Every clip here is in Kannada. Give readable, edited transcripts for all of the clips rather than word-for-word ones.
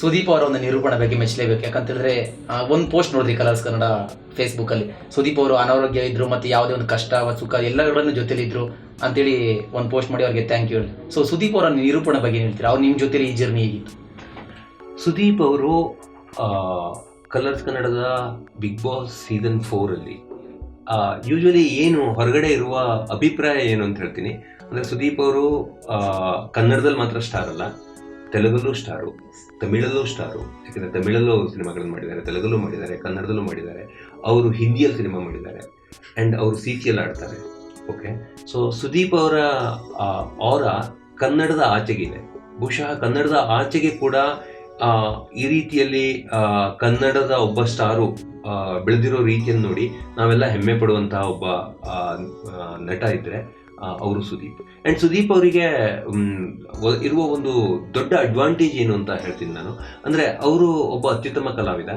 ಸುದೀಪ್ ಅವರ ಒಂದು ನಿರೂಪಣೆ ಬಗ್ಗೆ ಮೆಚ್ಚಲೇಬೇಕು. ಯಾಕಂತೇಳಿದ್ರೆ ಒಂದು ಪೋಸ್ಟ್ ನೋಡಿದ್ರಿ ಕಲರ್ಸ್ ಕನ್ನಡ ಫೇಸ್ಬುಕ್ಕಲ್ಲಿ, ಸುದೀಪ್ ಅವರು ಅನಾರೋಗ್ಯ ಇದ್ರು ಮತ್ತು ಯಾವುದೇ ಒಂದು ಕಷ್ಟ ಸುಖ ಎಲ್ಲಗಳನ್ನು ಜೊತೆಲಿದ್ರು ಅಂತೇಳಿ ಒಂದು ಪೋಸ್ಟ್ ಮಾಡಿ ಅವ್ರಿಗೆ ಥ್ಯಾಂಕ್ ಯು ಹೇಳಿ. ಸೊ ಸುದೀಪ್ ಅವರ ನಿರೂಪಣೆ ಬಗ್ಗೆ ಹೇಳ್ತೀರಾ, ಅವ್ರು ನಿಮ್ಮ ಜೊತೆಲಿ ಈ ಜರ್ನಿ ಹೇಗಿತ್ತು? ಸುದೀಪ್ ಅವರು ಕಲರ್ಸ್ ಕನ್ನಡದ ಬಿಗ್ ಬಾಸ್ ಸೀಸನ್ 4 ಯೂಶ್ವಲಿ ಏನು ಹೊರಗಡೆ ಇರುವ ಅಭಿಪ್ರಾಯ ಏನು ಅಂತ ಹೇಳ್ತೀನಿ. ಅಂದರೆ ಸುದೀಪ್ ಅವರು ಕನ್ನಡದಲ್ಲಿ ಮಾತ್ರ ಸ್ಟಾರ್ ಅಲ್ಲ, ತೆಲುಗಲ್ಲೂ ಸ್ಟಾರು, ತಮಿಳಲ್ಲೂ ಸ್ಟಾರು. ಯಾಕಂದರೆ ತಮಿಳಲ್ಲೂ ಸಿನಿಮಾಗಳನ್ನು ಮಾಡಿದ್ದಾರೆ, ತೆಲುಗಲ್ಲೂ ಮಾಡಿದ್ದಾರೆ, ಕನ್ನಡದಲ್ಲೂ ಮಾಡಿದ್ದಾರೆ, ಅವರು ಹಿಂದಿಯಲ್ಲಿ ಸಿನಿಮಾ ಮಾಡಿದ್ದಾರೆ ಆ್ಯಂಡ್ ಅವರು CCL ಆಡ್ತಾರೆ. ಓಕೆ, ಸೊ ಸುದೀಪ್ ಅವರ ಕನ್ನಡದ ಆಚೆಗಿದೆ. ಬಹುಶಃ ಕನ್ನಡದ ಆಚೆಗೆ ಕೂಡ ಈ ರೀತಿಯಲ್ಲಿ ಕನ್ನಡದ ಒಬ್ಬ ಸ್ಟಾರು ಬೆಳೆದಿರೋ ರೀತಿಯನ್ನು ನೋಡಿ ನಾವೆಲ್ಲ ಹೆಮ್ಮೆ ಪಡುವಂತಹ ಒಬ್ಬ ನಟ ಇದ್ದರೆ ಅವರು ಸುದೀಪ್. ಆ್ಯಂಡ್ ಸುದೀಪ್ ಅವರಿಗೆ ಇರುವ ಒಂದು ದೊಡ್ಡ ಅಡ್ವಾಂಟೇಜ್ ಏನು ಅಂತ ಹೇಳ್ತೀನಿ ನಾನು. ಅಂದರೆ ಅವರು ಒಬ್ಬ ಅತ್ಯುತ್ತಮ ಕಲಾವಿದ.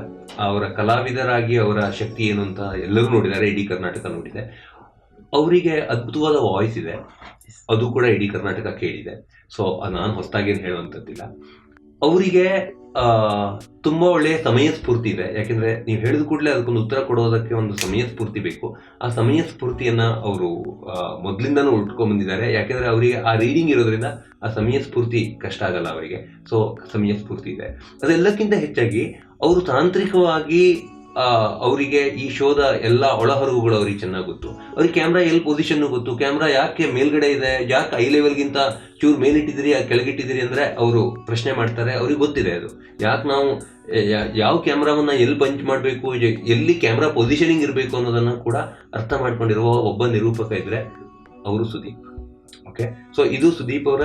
ಅವರ ಕಲಾವಿದರಾಗಿ ಅವರ ಶಕ್ತಿ ಏನು ಅಂತ ಎಲ್ಲರೂ ನೋಡಿದ್ದಾರೆ, ಇಡೀ ಕರ್ನಾಟಕ ನೋಡಿದೆ. ಅವರಿಗೆ ಅದ್ಭುತವಾದ ವಾಯ್ಸ್ ಇದೆ, ಅದು ಕೂಡ ಇಡೀ ಕರ್ನಾಟಕ ಕೇಳಿದೆ. ಸೊ ನಾನು ಹೊಸದಾಗೇನು ಹೇಳುವಂಥದ್ದಿಲ್ಲ. ಅವರಿಗೆ ತುಂಬ ಒಳ್ಳೆಯ ಸಮಯ ಸ್ಫೂರ್ತಿ ಇದೆ. ಯಾಕೆಂದರೆ ನೀವು ಹೇಳಿದ ಕೂಡಲೇ ಅದಕ್ಕೊಂದು ಉತ್ತರ ಕೊಡೋದಕ್ಕೆ ಒಂದು ಸಮಯ ಸ್ಫೂರ್ತಿ ಬೇಕು. ಆ ಸಮಯ ಸ್ಫೂರ್ತಿಯನ್ನು ಅವರು ಮೊದಲಿಂದನೂ ಉಟ್ಕೊಂಡ್ಬಂದಿದ್ದಾರೆ. ಯಾಕೆಂದರೆ ಅವರಿಗೆ ಆ ರೀಡಿಂಗ್ ಇರೋದ್ರಿಂದ ಆ ಸಮಯ ಸ್ಫೂರ್ತಿ ಕಷ್ಟ ಆಗಲ್ಲ ಅವರಿಗೆ. ಸೊ ಸಮಯ ಸ್ಫೂರ್ತಿ ಇದೆ. ಅದೆಲ್ಲಕ್ಕಿಂತ ಹೆಚ್ಚಾಗಿ ಅವರು ತಾಂತ್ರಿಕವಾಗಿ ಅವರಿಗೆ ಈ ಶೋದ ಎಲ್ಲ ಒಳಹೊರಗುಗಳು ಅವ್ರಿಗೆ ಚೆನ್ನಾಗಿ ಗೊತ್ತು. ಅವ್ರಿಗೆ ಕ್ಯಾಮ್ರಾ ಎಲ್ಲಿ ಪೊಸಿಷನ್ನು ಗೊತ್ತು, ಕ್ಯಾಮ್ರಾ ಯಾಕೆ ಮೇಲ್ಗಡೆ ಇದೆ, ಯಾಕೆ ಐ ಲೆವೆಲ್ಗಿಂತ ಚೂರು ಮೇಲಿಟ್ಟಿದ್ದೀರಿ ಕೆಳಗಿಟ್ಟಿದ್ದೀರಿ ಅಂದರೆ ಅವರು ಪ್ರಶ್ನೆ ಮಾಡ್ತಾರೆ. ಅವ್ರಿಗೆ ಗೊತ್ತಿದೆ ಅದು ಯಾಕೆ ನಾವು ಯಾವ ಕ್ಯಾಮ್ರಾವನ್ನು ಎಲ್ಲಿ ಬಂಚ್ ಮಾಡಬೇಕು, ಎಲ್ಲಿ ಕ್ಯಾಮ್ರಾ ಪೊಸಿಷನಿಂಗ್ ಇರಬೇಕು ಅನ್ನೋದನ್ನು ಕೂಡ ಅರ್ಥ ಮಾಡ್ಕೊಂಡಿರುವ ಒಬ್ಬ ನಿರೂಪಕ ಇದ್ದರೆ ಅವರು ಸುದೀಪ್. ಓಕೆ, ಸೊ ಇದು ಸುದೀಪ್ ಅವರ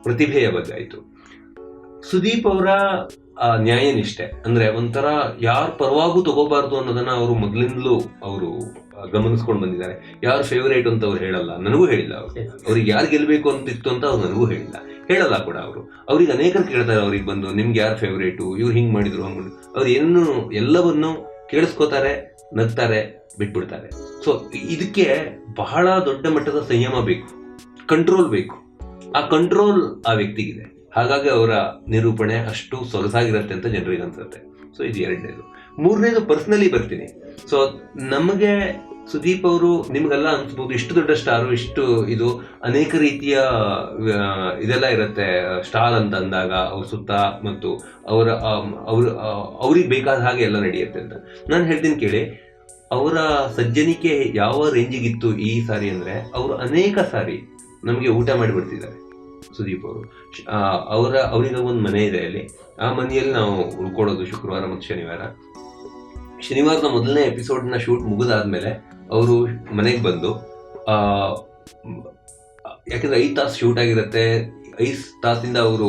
ಪ್ರತಿಭೆಯ ಬಗ್ಗೆ ಆಯಿತು. ಸುದೀಪ್ ಅವರ ನ್ಯಾಯನಿಷ್ಠೆ, ಅಂದರೆ ಒಂಥರ ಯಾರ ಪರವಾಗೂ ತಗೋಬಾರ್ದು ಅನ್ನೋದನ್ನ ಅವರು ಮೊದಲಿಂದಲೂ ಅವರು ಗಮನಿಸ್ಕೊಂಡು ಬಂದಿದ್ದಾರೆ. ಯಾರು ಫೇವರೇಟ್ ಅಂತ ಅವ್ರು ಹೇಳಲ್ಲ, ನನಗೂ ಹೇಳಿಲ್ಲ. ಅವ್ರಿಗೆ ಯಾರು ಗೆಲ್ಲಬೇಕು ಅಂತಿತ್ತು ಅಂತ ಅವ್ರು ನನಗೂ ಹೇಳಲ್ಲ ಕೂಡ. ಅವ್ರಿಗೆ ಅನೇಕರು ಕೇಳ್ತಾರೆ, ಅವ್ರಿಗೆ ಬಂದು ನಿಮ್ಗೆ ಯಾರು ಫೇವರೇಟು, ಇವ್ರು ಹಿಂಗೆ ಮಾಡಿದ್ರು ಹಂಗೆ. ಅವ್ರು ಏನನ್ನು ಎಲ್ಲವನ್ನು ಕೇಳಿಸ್ಕೋತಾರೆ, ನಗ್ತಾರೆ, ಬಿಟ್ಬಿಡ್ತಾರೆ. ಸೊ ಇದಕ್ಕೆ ಬಹಳ ದೊಡ್ಡ ಮಟ್ಟದ ಸಂಯಮ ಬೇಕು, ಕಂಟ್ರೋಲ್ ಬೇಕು. ಆ ಕಂಟ್ರೋಲ್ ಆ ವ್ಯಕ್ತಿಗಿದೆ. ಹಾಗಾಗಿ ಅವರ ನಿರೂಪಣೆ ಅಷ್ಟು ಸೊಗಸಾಗಿರುತ್ತೆ ಅಂತ ಜನರಿಗೆ ಅನ್ಸುತ್ತೆ. ಸೊ ಇದು 2ನೇದು. 3ನೇದು ಪರ್ಸ್ನಲಿ ಬರ್ತೀನಿ. ಸೊ ನಮಗೆ ಸುದೀಪ್ ಅವರು ನಿಮಗೆಲ್ಲ ಅನ್ಸ್ಬೋದು ಇಷ್ಟು ದೊಡ್ಡ ಸ್ಟಾರು, ಇಷ್ಟು ಇದು ಅನೇಕ ರೀತಿಯ ಇದೆಲ್ಲ ಇರುತ್ತೆ ಸ್ಟಾರ್ ಅಂತ ಅಂದಾಗ ಅವ್ರ ಸುತ್ತ ಮತ್ತು ಅವ್ರಿಗೆ ಬೇಕಾದ ಹಾಗೆ ಎಲ್ಲ ನಡೆಯುತ್ತೆ ಅಂತ ನಾನು ಹೇಳ್ತೀನಿ ಕೇಳಿ. ಅವರ ಸಜ್ಜನಿಕೆ ಯಾವ ರೇಂಜಿಗಿತ್ತು ಈ ಸಾರಿ ಅಂದರೆ, ಅವರು ಅನೇಕ ಸಾರಿ ನಮಗೆ ಊಟ ಮಾಡಿಬಿಡ್ತಿದ್ದಾರೆ ಸುದೀಪ್ ಅವರು. ಅವರಿಗೆ ಒಂದು ಮನೆ ಇದೆ ಅಲ್ಲಿ. ಆ ಮನೆಯಲ್ಲಿ ನಾವು ಉಳ್ಕೊಳ್ಳೋದು ಶುಕ್ರವಾರ ಮತ್ತು ಶನಿವಾರದ ಮೊದಲನೇ ಎಪಿಸೋಡ್ನ ಶೂಟ್ ಮುಗಿದಾದ್ಮೇಲೆ ಅವರು ಮನೆಗೆ ಬಂದು, ಯಾಕೆಂದರೆ 5 ತಾಸು ಶೂಟ್ ಆಗಿರುತ್ತೆ, 5 ತಾಸಿಂದ ಅವರು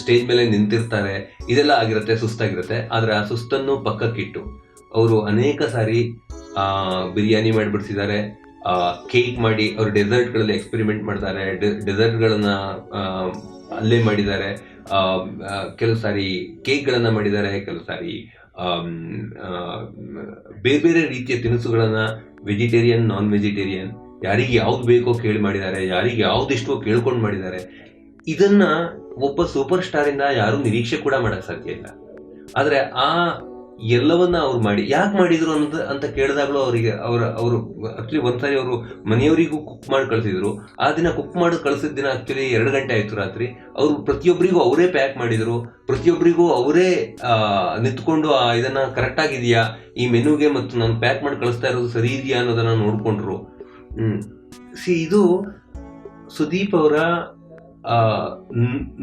ಸ್ಟೇಜ್ ಮೇಲೆ ನಿಂತಿರ್ತಾರೆ, ಇದೆಲ್ಲ ಆಗಿರುತ್ತೆ, ಸುಸ್ತಾಗಿರುತ್ತೆ. ಆದರೆ ಆ ಸುಸ್ತನ್ನು ಪಕ್ಕಕ್ಕಿಟ್ಟು ಅವರು ಅನೇಕ ಸಾರಿ ಬಿರಿಯಾನಿ ಮಾಡಿಬಿಡ್ತಿದ್ದಾರೆ, ಕೇಕ್ ಮಾಡಿ ಅವರು ಡೆಸರ್ಟ್ಗಳಲ್ಲಿ ಎಕ್ಸ್ಪೆರಿಮೆಂಟ್ ಮಾಡ್ತಾರೆ, ಡೆಸರ್ಟ್ಗಳನ್ನು ಅಲ್ಲೇ ಮಾಡಿದ್ದಾರೆ, ಕೆಲವು ಸಾರಿ ಕೇಕ್ಗಳನ್ನು ಮಾಡಿದ್ದಾರೆ, ಕೆಲವು ಸಾರಿ ಬೇರೆ ಬೇರೆ ರೀತಿಯ ತಿನಿಸುಗಳನ್ನು ವೆಜಿಟೇರಿಯನ್, ನಾನ್ ವೆಜಿಟೇರಿಯನ್, ಯಾರಿಗೆ ಯಾವ್ದು ಬೇಕೋ ಕೇಳಿ ಮಾಡಿದ್ದಾರೆ, ಯಾರಿಗೆ ಯಾವುದಿಷ್ಟೋ ಕೇಳ್ಕೊಂಡು ಮಾಡಿದ್ದಾರೆ. ಇದನ್ನು ಒಬ್ಬ ಸೂಪರ್ ಸ್ಟಾರಿಂದ ಯಾರೂ ನಿರೀಕ್ಷೆ ಕೂಡ ಮಾಡೋಕ್ಕೆ ಸಾಧ್ಯ ಇಲ್ಲ. ಆದರೆ ಆ ಎಲ್ಲವನ್ನ ಅವ್ರು ಮಾಡಿ ಯಾಕೆ ಮಾಡಿದ್ರು ಅನ್ನೋದು ಅಂತ ಕೇಳಿದಾಗಲೂ ಅವರಿಗೆ ಅವರು ಆ್ಯಕ್ಚುಲಿ ಒಂದ್ಸಾರಿ ಅವರು ಮನೆಯವರಿಗೂ ಕುಕ್ ಮಾಡಿ ಕಳಿಸಿದ್ರು. ಆ ದಿನ ಕುಕ್ ಮಾಡಿ ಕಳಿಸಿದ ದಿನ ಆ್ಯಕ್ಚುಲಿ 2 ಗಂಟೆ ಆಯಿತು ರಾತ್ರಿ. ಅವರು ಪ್ರತಿಯೊಬ್ಬರಿಗೂ ಅವರೇ ಪ್ಯಾಕ್ ಮಾಡಿದರು, ಪ್ರತಿಯೊಬ್ಬರಿಗೂ ಅವರೇ ನಿಂತ್ಕೊಂಡು ಇದನ್ನು ಕರೆಕ್ಟಾಗಿದೆಯಾ ಈ ಮೆನುಗೆ ಮತ್ತು ನಾನು ಪ್ಯಾಕ್ ಮಾಡಿ ಕಳಿಸ್ತಾ ಇರೋದು ಸರಿ ಇದೆಯಾ ಅನ್ನೋದನ್ನು ನೋಡಿಕೊಂಡ್ರು. ಇದು ಸುದೀಪ್ ಅವರ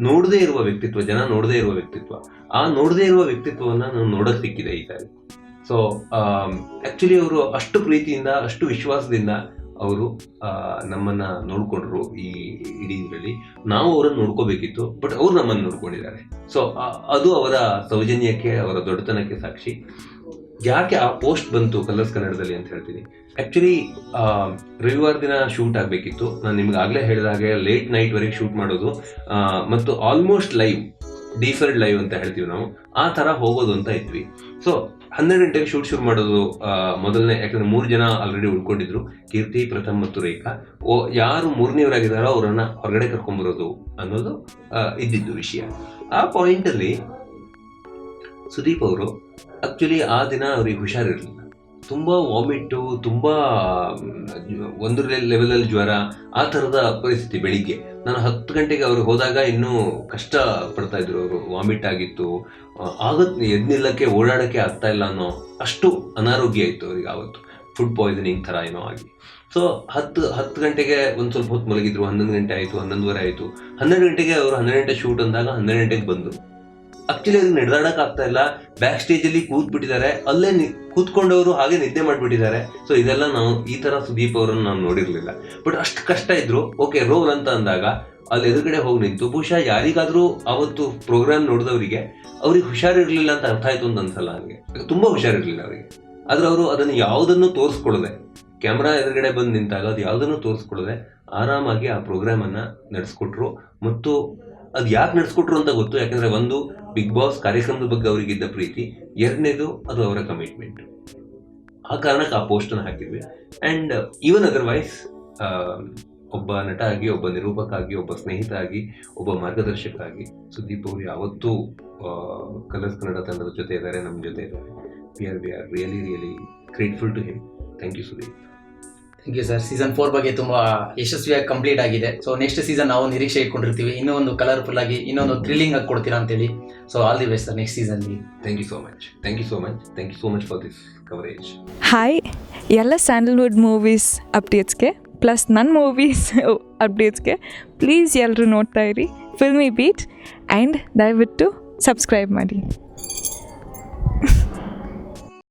ನೋಡದೇ ಇರುವ ವ್ಯಕ್ತಿತ್ವ, ಜನ ನೋಡದೇ ಇರುವ ವ್ಯಕ್ತಿತ್ವ. ಆ ನೋಡದೇ ಇರುವ ವ್ಯಕ್ತಿತ್ವವನ್ನು ನಾವು ನೋಡೋಕೆ ಸಿಕ್ಕಿದೆ ಈ ಸಾರಿ. ಸೊ ಆ್ಯಕ್ಚುಲಿ ಅವರು ಅಷ್ಟು ಪ್ರೀತಿಯಿಂದ, ಅಷ್ಟು ವಿಶ್ವಾಸದಿಂದ ಅವರು ನಮ್ಮನ್ನು ನೋಡಿಕೊಂಡ್ರು. ಈ ಇಡೀ ಇದರಲ್ಲಿ ನಾವು ಅವರನ್ನು ನೋಡ್ಕೋಬೇಕಿತ್ತು, ಬಟ್ ಅವರು ನಮ್ಮನ್ನು ನೋಡ್ಕೊಂಡಿದ್ದಾರೆ. ಸೊ ಅದು ಅವರ ಸೌಜನ್ಯಕ್ಕೆ, ಅವರ ದೊಡ್ಡತನಕ್ಕೆ ಸಾಕ್ಷಿ. ಯಾಕೆ ಆ ಪೋಸ್ಟ್ ಬಂತು ಕಲರ್ಸ್ ಕನ್ನಡದಲ್ಲಿ ಅಂತ ಹೇಳ್ತೀನಿ. ಆ್ಯಕ್ಚುಲಿ ರವಿವಾರ ದಿನ ಶೂಟ್ ಆಗಬೇಕಿತ್ತು. ನಾನು ನಿಮ್ಗೆ ಆಗಲೇ ಹೇಳಿದ ಹಾಗೆ ಲೇಟ್ ನೈಟ್ವರೆಗೆ ಶೂಟ್ ಮಾಡೋದು ಮತ್ತು ಆಲ್ಮೋಸ್ಟ್ ಲೈವ್, ಡಿಫರ್ಡ್ ಲೈವ್ ಅಂತ ಹೇಳ್ತೀವಿ ನಾವು, ಆ ಥರ ಹೋಗೋದು ಅಂತ ಇದ್ವಿ. ಸೊ 12 ಗಂಟೆಗೆ ಶೂಟ್ ಶುರು ಮಾಡೋದು ಮೊದಲನೇ. ಯಾಕಂದರೆ 3 ಜನ ಆಲ್ರೆಡಿ ಉಳ್ಕೊಂಡಿದ್ರು, ಕೀರ್ತಿ, ಪ್ರಥಮ್ ಮತ್ತು ರೇಖಾ. ಯಾರು 3ನೇವರಾಗಿದ್ದಾರೋ ಅವರನ್ನು ಹೊರಗಡೆ ಕರ್ಕೊಂಬರೋದು ಅನ್ನೋದು ಇದ್ದಿದ್ದು ವಿಷಯ. ಆ ಪಾಯಿಂಟಲ್ಲಿ ಸುದೀಪ್ ಅವರು ಆ್ಯಕ್ಚುಲಿ ಆ ದಿನ ಅವ್ರಿಗೆ ಹುಷಾರಿರಲಿಲ್ಲ, ತುಂಬ ವಾಮಿಟ್ಟು, ತುಂಬ ಒಂದು ಲೆವೆಲಲ್ಲಿ ಜ್ವರ, ಆ ಥರದ ಪರಿಸ್ಥಿತಿ. ಬೆಳಿಗ್ಗೆ ನಾನು 10 ಗಂಟೆಗೆ ಅವರು ಹೋದಾಗ ಇನ್ನೂ ಕಷ್ಟ ಪಡ್ತಾ ಇದ್ರು ಅವರು, ವಾಮಿಟ್ ಆಗಿತ್ತು, ಎದ್ದು ನಿಲ್ಲಕ್ಕೆ ಓಡಾಡೋಕ್ಕೆ ಆಗ್ತಾ ಇಲ್ಲ ಅನ್ನೋ ಅಷ್ಟು ಅನಾರೋಗ್ಯ ಇತ್ತು ಅವರಿಗೆ ಆವತ್ತು, ಫುಡ್ ಪಾಯ್ಸನಿಂಗ್ ಥರ ಏನೋ ಆಗಿ. ಸೊ 10 ಗಂಟೆಗೆ ಒಂದು ಸ್ವಲ್ಪ ಹೊತ್ತು ಮಲಗಿದ್ರು, 11 ಗಂಟೆ ಆಯಿತು, 11:30 ಆಯಿತು, 12 ಗಂಟೆಗೆ ಅವರು 12 ಗಂಟೆ ಶೂಟ್ ಅಂದಾಗ 12 ಗಂಟೆಗೆ ಬಂದರು. ಆಕ್ಚುಲಿ ಅವ್ರಿಗೆ ನಡೆದಾಡಕ್ ಆಗ್ತಾ ಇಲ್ಲ, ಬ್ಯಾಕ್ ಸ್ಟೇಜಲ್ಲಿ ಕೂತ್ಬಿಟ್ಟಿದ್ದಾರೆ, ಅಲ್ಲೇ ಕೂತ್ಕೊಂಡವರು ಹಾಗೆ ನಿದ್ದೆ ಮಾಡಿಬಿಟ್ಟಿದ್ದಾರೆ. ಸೊ ಇದೆಲ್ಲ ನಾವು ಈ ಥರ ಸುದೀಪ್ ಅವರನ್ನು ನಾವು ನೋಡಿರಲಿಲ್ಲ. ಬಟ್ ಅಷ್ಟು ಕಷ್ಟ ಇದ್ರು. ಓಕೆ, ರೋಲ್ ಅಂತ ಅಂದಾಗ ಅಲ್ಲಿ ಎದುರುಗಡೆ ಹೋಗಿ ನಿಂತು, ಬಹುಶಃ ಯಾರಿಗಾದರೂ ಅವತ್ತು ಪ್ರೋಗ್ರಾಮ್ ನೋಡಿದವರಿಗೆ ಅವ್ರಿಗೆ ಹುಷಾರಿರಲಿಲ್ಲ ಅಂತ ಅರ್ಥ ಆಯ್ತು ಅಂತ ಅನ್ಸಲ್ಲ. ಹಂಗೆ ತುಂಬ ಹುಷಾರಿರಲಿಲ್ಲ ಅವರಿಗೆ. ಆದರೆ ಅವರು ಅದನ್ನು ಯಾವುದನ್ನು ತೋರಿಸ್ಕೊಳ್ಳದೆ, ಕ್ಯಾಮ್ರಾ ಎದುರುಗಡೆ ಬಂದು ನಿಂತಾಗ ಅದು ಯಾವುದನ್ನು ತೋರಿಸ್ಕೊಳ್ಳದೆ ಆರಾಮಾಗಿ ಆ ಪ್ರೋಗ್ರಾಮನ್ನು ನಡೆಸ್ಕೊಟ್ರು. ಮತ್ತು ಅದು ಯಾಕೆ ನಡೆಸ್ಕೊಟ್ರು ಅಂತ ಗೊತ್ತು, ಯಾಕಂದರೆ ಒಂದು ಬಿಗ್ ಬಾಸ್ ಕಾರ್ಯಕ್ರಮದ ಬಗ್ಗೆ ಅವರಿಗಿದ್ದ ಪ್ರೀತಿ, ಎರಡನೇದು ಅದು ಅವರ ಕಮಿಟ್ಮೆಂಟ್. ಆ ಕಾರಣಕ್ಕೆ ಆ ಪೋಸ್ಟನ್ನು ಹಾಕಿದ್ವಿ. ಆ್ಯಂಡ್ ಈವನ್ ಅದರ್ವೈಸ್ ಒಬ್ಬ ನಟ ಆಗಿ, ಒಬ್ಬ ನಿರೂಪಕ ಆಗಿ, ಒಬ್ಬ ಸ್ನೇಹಿತ ಆಗಿ, ಒಬ್ಬ ಮಾರ್ಗದರ್ಶಕ ಆಗಿ ಸುದೀಪ್ ಅವರು ಯಾವತ್ತೂ ಕಲರ್ಸ್ ಕನ್ನಡ ತಂಡದ ಜೊತೆ ಇದ್ದಾರೆ, ನಮ್ಮ ಜೊತೆ ಇದ್ದಾರೆ. We are really grateful to him. Thank you Sudeep. Thank you sir. Season 4 ಬಗ್ಗೆ ತುಂಬ ಯಶಸ್ವಿಯಾಗಿ ಕಂಪ್ಲೀಟ್ ಆಗಿದೆ. ಸೊ ನೆಕ್ಸ್ಟ್ ಸೀಸನ್ ನಾವು ನಿರೀಕ್ಷೆ ಇಟ್ಕೊಂಡಿರ್ತೀವಿ, ಇನ್ನೂ ಒಂದು ಕಲರ್ಫುಲ್ ಆಗಿ, ಇನ್ನೊಂದು ಥ್ರಿಲ್ಲಿಂಗ್ ಆಗಿ ಕೊಡ್ತೀರಾ ಅಂತೇಳಿ. So all the best sir next ಸೀಸನ್ಗೆ. Thank you so much. Thank you so much for this coverage. Hi, ಎಲ್ಲ ಸ್ಯಾಂಡಲ್ವುಡ್ ಮೂವೀಸ್ ಅಪ್ಡೇಟ್ಸ್ಗೆ ಪ್ಲಸ್ ನನ್ನ ಮೂವೀಸ್ ಅಪ್ಡೇಟ್ಸ್ಗೆ ಪ್ಲೀಸ್ ಎಲ್ಲರೂ ನೋಡ್ತಾ ಇರಿ ಫಿಲ್ಮಿ ಬೀಟ್, ಆ್ಯಂಡ್ ದಯವಿಟ್ಟು ಸಬ್ಸ್ಕ್ರೈಬ್ ಮಾಡಿ.